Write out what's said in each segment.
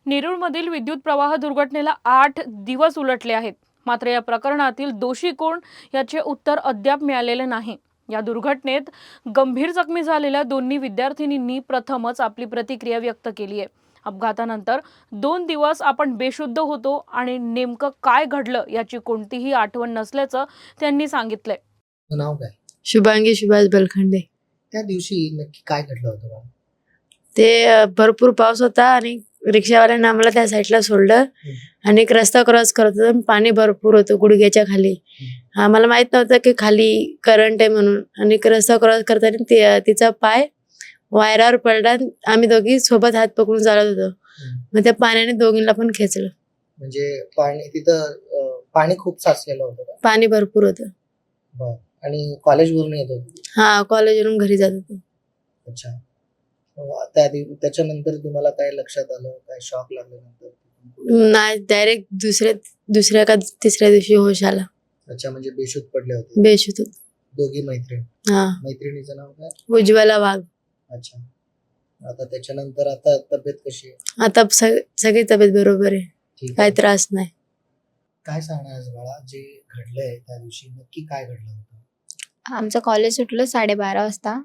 नेरूळमधील विद्युत प्रवाह दुर्घटनेला 8 दिवस उलटले आहेत. मात्र या प्रकरणातील दोषी कोण याचे उत्तर अद्याप मिळालेले नाही. या दुर्घटनेत गंभीर जखमी झालेल्या दोन्ही विद्यार्थिनींनी प्रथमच आपली प्रतिक्रिया व्यक्त केली आहे. अपघातानंतर 2 दिवस आपण बेशुद्ध होतो आणि नेमकं काय घडलं याची कोणतीही आठवण नसल्याचं त्यांनी सांगितलंय. नाव काय? शुभांगी सुभाष बलखंडे. त्या दिवशी नक्की काय घडलं होतं बा? ते भरपूर पाऊस होता आणि रिक्षावाल्याने आम्हाला त्या साईडला सोडलं आणि एक रस्ता क्रॉस करत होतो आणि पाणी भरपूर होतं गुडघ्याच्या खाली. आम्हाला माहित नव्हतं की खाली करंट आहे म्हणून. आणि रस्ता क्रॉस करताना तिचा पाय वायरावर पडला. आम्ही दोघी सोबत हात पकडून चालत होतो. मग त्या पाण्याने दोघींना पण खेचलं. म्हणजे पाणी तिथं पाणी खूप साचलेलं होतं का? पाणी भरपूर होतं. बरं. आणि कॉलेजवरून येत होते? हा, कॉलेजवरून घरी जात होतो. अच्छा. त्याच्यानंतर तुम्हाला काय लक्षात आलं? काय शॉक लागल्यानंतर? नाही, डायरेक्ट दुसऱ्या का तिसऱ्या दिवशी होश आला. अच्छा, म्हणजे बेशुद्ध पडले होते? बेशुद्ध होत. दोघी मैत्रीण? हा. मैत्रिणीचं नाव काय? उज्ज्वला वाघ. अच्छा. आता त्याच्यानंतर आता तब्येत कशी आहे? आता सगळी तब्येत बरोबर आहे. ठीक काय आहे. त्रास नाही. काय सांगणार बाळा, जे घडलंय त्या दिवशी नक्की काय घडलं होतं? आमचं कॉलेज सुटलं 12:30 वाजता.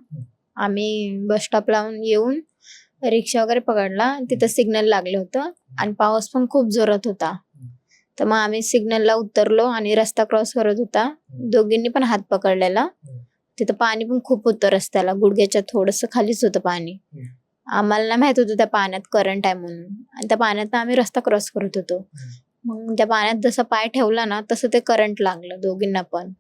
आम्ही बस स्टॉप लावून येऊन रिक्षा वगैरे पकडला. तिथं सिग्नल लागलं होतं आणि पाऊस पण खूप जोरात होता. तर मग आम्ही सिग्नलला उतरलो आणि रस्ता क्रॉस करत होता. दोघींनी पण हात पकडलेला. तिथं पाणी पण खूप होतं रस्त्याला, गुडघ्याच्या थोडंसं खालीच होतं पाणी. आम्हाला नाही माहित होतं त्या पाण्यात करंट आहे म्हणून. आणि त्या पाण्यात आम्ही रस्ता क्रॉस करत होतो. मग त्या पाण्यात जसं पाय ठेवला ना तसं ते करंट लागलं दोघींना पण.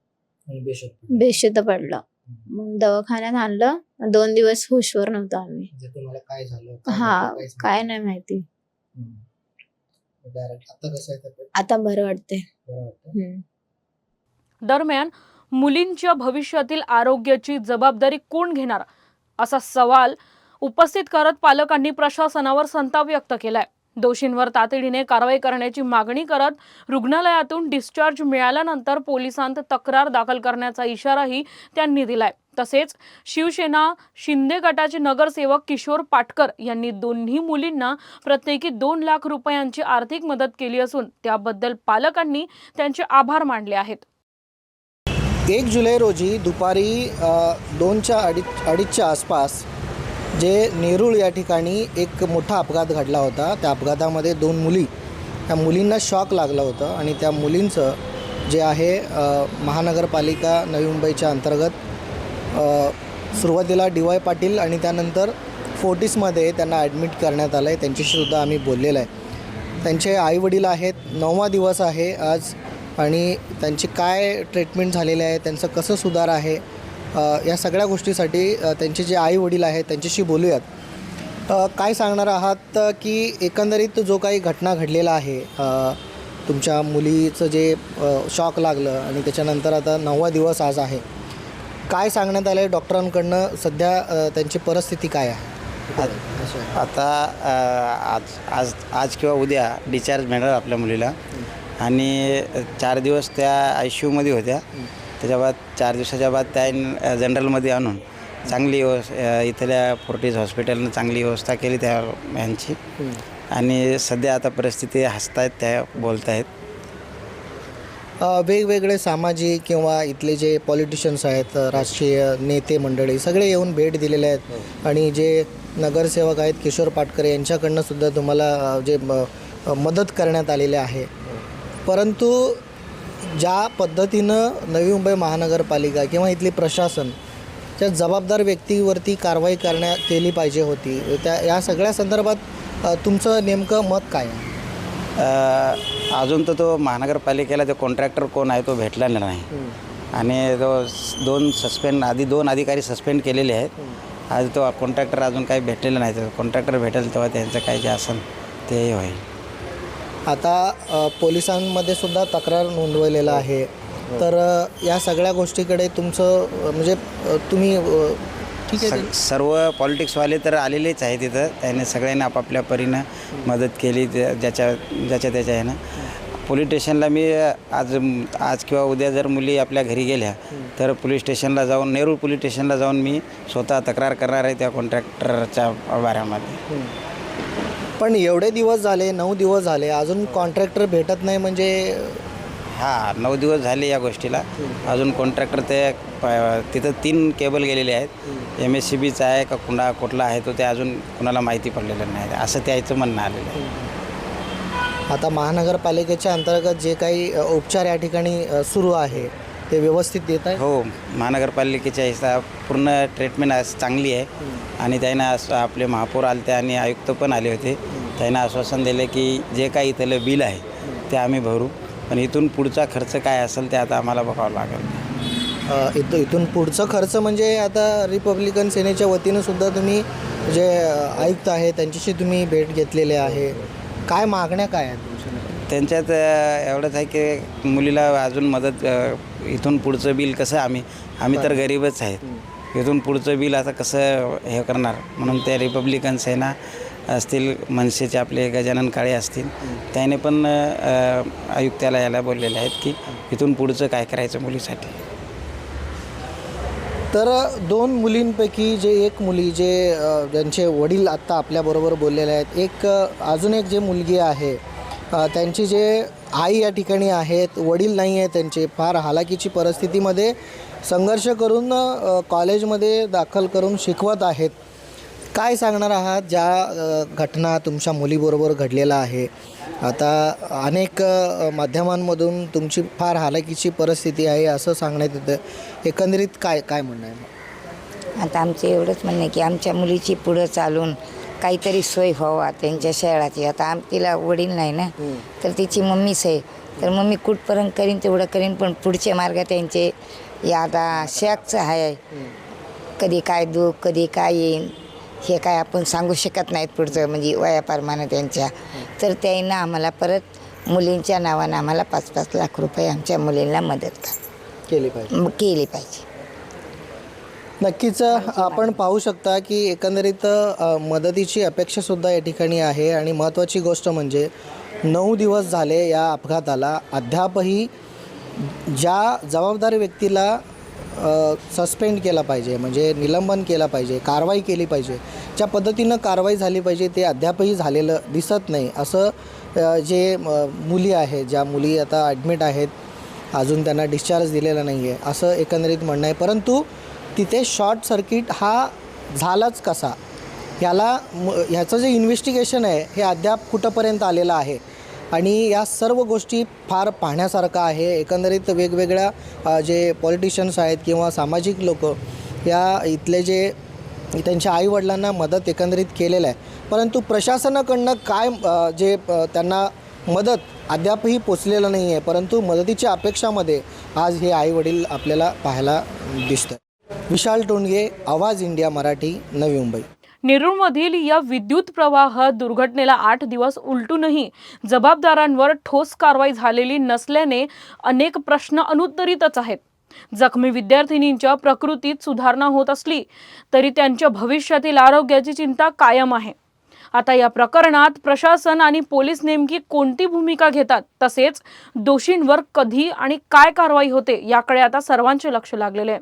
बेशुद्ध पडलं. मग दवाखान्यात आणलं. 2 दिवस होशवर नव्हतो आम्ही. म्हणजे तुम्हाला काय झालं? हा, काय नाही माहिती. आता कसं आहे तब्येत? आता बरं वाटतंय. बरं वाटतं? दरम्यान मुलींच्या भविष्यातील आरोग्याची जबाबदारी कोण घेणार असा सवाल उपस्थित करत पालकांनी प्रशासनावर संताप व्यक्त केलाय. दोषींवर तातडीने कारवाई करण्याची मागणी करत रुग्णालयातून डिस्चार्ज मिळाल्यानंतर पोलिसांत तक्रार दाखल करण्याचा इशाराही त्यांनी दिलाय. तसेच शिवसेना शिंदे गटाचे नगरसेवक किशोर पाटकर यांनी दोन्ही मुलींना प्रत्येकी 2 लाख रुपयांची आर्थिक मदत केली असून त्याबद्दल पालकांनी त्यांचे आभार मानले आहेत. 1 जुलै रोजी दुपारी 2:30च्या आसपास जे नेरूळ या ठिकाणी एक मोठा अपघात घडला होता. त्या अपघातामध्ये 2 मुली, त्या मुलींना शॉक लागला होता आणि त्या मुलींचं जे आहे महानगरपालिका नवी मुंबईच्या अंतर्गत सुरुवातीला DY पाटील आणि त्यानंतर फोर्टिसमध्ये त्यांना ॲडमिट करण्यात आलं आहे. त्यांच्याशीसुद्धा आम्ही बोललेलं आहे. त्यांचे आईवडील आहेत. 9वा दिवस आहे आज आणि त्यांची काय ट्रीटमेंट झालेली आहे, त्यांचं कसं सुधार आहे, या सगळ्या गोष्टीसाठी त्यांचे जे आईवडील आहेत त्यांच्याशी बोलूयात. काय सांगणार आहात की एकंदरीत जो काही घटना घडलेला आहे, तुमच्या मुलीचं जे शॉक लागलं आणि त्याच्यानंतर आता 9वा दिवस आज आहे, काय सांगण्यात आलं आहे डॉक्टरांकडनं? सध्या त्यांची परिस्थिती काय आहे? आता आज किंवा उद्या डिस्चार्ज मिळणार आपल्या मुलीला. आणि 4 दिवस त्या ICUमध्ये होत्या. त्याच्या बाद 4 दिवसाच्या बाद त्या जनरलमध्ये आणून चांगली इथल्या फोर्टिस हॉस्पिटलनं चांगली व्यवस्था केली त्या यांची. आणि सध्या आता परिस्थिती हसतायत, त्या बोलत आहेत. वेगवेगळे सामाजिक किंवा इथले जे पॉलिटिशियन्स आहेत, राजकीय नेते मंडळी सगळे येऊन भेट दिलेले आहेत. आणि जे नगरसेवक आहेत किशोर पाटकर यांच्याकडनं सुद्धा तुम्हाला जे मदत करण्यात आलेली आहे. परंतु ज्या पद्धतीनं नवी मुंबई महानगरपालिका किंवा इथली प्रशासन त्या जबाबदार व्यक्तीवरती कारवाई केली पाहिजे होती, या सगळ्या संदर्भात तुमचं नेमकं मत काय आहे? अजून तर तो महानगरपालिकेला तो कॉन्ट्रॅक्टर कोण आहे तो भेटलेला नाही. आणि तो 2 अधिकारी सस्पेंड केलेले आहेत. आज तो कॉन्ट्रॅक्टर अजून काही भेटलेला नाही. तर कॉन्ट्रॅक्टर भेटेल तेव्हा त्यांचं काय जे असेल ते होईल. आता पोलिसांमध्ये सुद्धा तक्रार नोंदवलेला आहे. तर या सगळ्या गोष्टीकडे तुमचं म्हणजे तुम्ही ठीक आहे? सर्व पॉलिटिक्सवाले तर आलेलेच आहे तिथं. त्याने सगळ्यांनी आपापल्या परीनं मदत केली ज्याच्या त्याच्या ह्यानं. पोलीस स्टेशनला मी आज किंवा उद्या जर मुली आपल्या घरी गेल्या तर पोलीस स्टेशनला जाऊन, नेरूळ पोलीस स्टेशनला जाऊन मी स्वतः तक्रार करणार आहे त्या कॉन्ट्रॅक्टरच्या बाऱ्यामध्ये. पण एवढे दिवस झाले, 9 दिवस झाले, अजून कॉन्ट्रॅक्टर भेटत नाही म्हणजे हां, 9 दिवस झाले या गोष्टीला. अजून कॉन्ट्रॅक्टर ते तिथं 3 केबल गेलेले आहेत. MSCBचा आहे का कुठला आहे तो ते अजून कुणाला माहिती पडलेलं नाही, असं त्याचं म्हणणं आलेलं आहे. आता महानगरपालिकेच्या अंतर्गत जे काही उपचार या ठिकाणी सुरू आहे ते व्यवस्थित देत आहे. हो, महानगरपालिकेच्या हिसाब पूर्ण ट्रीटमेंट चांगली आहे. आणि त्यानं असं आपले महापौर आले ते आणि आयुक्त पण आले होते. त्यानं आश्वासन दिलं की जे काही इथलं बिल आहे ते आम्ही भरू, पण इथून पुढचा खर्च काय असेल ते आता आम्हाला बघावं लागेल. इथून पुढचं खर्च म्हणजे आता रिपब्लिकन सेनेच्या वतीनं सुद्धा तुम्ही जे आयुक्त आहे त्यांच्याशी तुम्ही भेट घेतलेले आहे. काय मागण्या काय आहेत तुमच्या? त्यांच्यात एवढंच आहे की मुलीला अजून मदत, इथून पुढचं बिल कसं आम्ही तर गरीबच आहेत, इथून पुढचं बिल आता कसं हे करणार, म्हणून ते रिपब्लिकन सेना असतील, मनसेचे आपले गजानन काळे असतील, त्याने पण आयुक्ताला याला बोललेले आहेत की इथून पुढचं काय करायचं मुलीसाठी. तर 2 मुलींपैकी जे एक मुली जे ज्यांचे वडील आत्ता आपल्याबरोबर बोललेले आहेत, अजून एक जे मुलगी आहे त्यांची जे आई या ठिकाणी आहेत, वडील नाही आहेत त्यांचे, फार हालाकीची परिस्थितीमध्ये संघर्ष करून कॉलेजमध्ये दाखल करून शिकवत आहेत. काय सांगणार आहात ज्या घटना तुमच्या मुलीबरोबर घडलेला आहे? आता अनेक माध्यमांमधून तुमची फार हालाकीची परिस्थिती आहे असं सांगण्यात येतं. एकंदरीत काय काय म्हणणं आहे? आता आमचं एवढंच म्हणणं आहे की आमच्या मुलीची पुढं चालून काहीतरी सोय व्हावा त्यांच्या शाळाची. आता तिला वडील नाही ना, तर तिची मम्मीच आहे, तर मम्मी कुठपर्यंत करीन तेवढं करीन, पण पुढचे मार्ग त्यांचे या आता शॅकचं आहे, कधी काय दुःख कधी काय येईन हे काय आपण सांगू शकत नाहीत पुढचं, म्हणजे वयाप्रमाणे त्यांच्या. तर त्यांना आम्हाला परत मुलींच्या नावानं आम्हाला 5-5 लाख रुपये आमच्या मुलींना मदत केली पाहिजे. केली पाहिजे. नक्कीच आपण पाहू शकता की एकंदरीत मदतीची अपेक्षासुद्धा या ठिकाणी आहे. आणि महत्त्वाची गोष्ट म्हणजे 9 दिवस झाले या अपघाताला, अद्यापही ज्या जबाबदार व्यक्तीला सस्पेंड केला पाहिजे, म्हणजे निलंबन केला पाहिजे, कारवाई केली पाहिजे, ज्या पद्धतीनं कारवाई झाली पाहिजे ते अद्यापही झालेलं दिसत नाही. असं जे मुली आहेत, ज्या मुली आता ॲडमिट आहेत, अजून त्यांना डिस्चार्ज दिलेला नाही आहे असं एकंदरीत म्हणणं आहे. परंतु तिथे शॉर्ट सर्किट हा झालाच कसा, ह्याचं जे इन्व्हेस्टिगेशन आहे हे अद्याप कुठंपर्यंत आलेलं आहे. आणि या सर्व गोष्टी फार पाहण्यासारखं आहे. एकंदरीत वेगवेगळ्या जे पॉलिटिशियन्स आहेत किंवा सामाजिक लोक या इथले जे त्यांच्या आईवडिलांना मदत एकंदरीत केलेलं आहे, परंतु प्रशासनाकडनं काय जे त्यांना मदत अद्यापही पोचलेलं नाही आहे. परंतु मदतीच्या अपेक्षामध्ये आज हे आईवडील आपल्याला पाहायला दिसतं. विशाल टोणगे, आवाज इंडिया मराठी, नवी मुंबई. नेरूळमधील या विद्युत प्रवाह दुर्घटनेला 8 दिवस उलटूनही जबाबदारांवर ठोस कारवाई झालेली नसल्याने अनेक प्रश्न अनुत्तरितच आहेत. जखमी विद्यार्थिनींच्या प्रकृतीत सुधारणा होत असली तरी त्यांच्या भविष्यातील आरोग्याची चिंता कायम आहे. आता या प्रकरणात प्रशासन आणि पोलीस नेमकी कोणती भूमिका घेतात, तसेच दोषींवर कधी आणि काय कारवाई होते याकडे आता सर्वांचे लक्ष लागलेले आहे.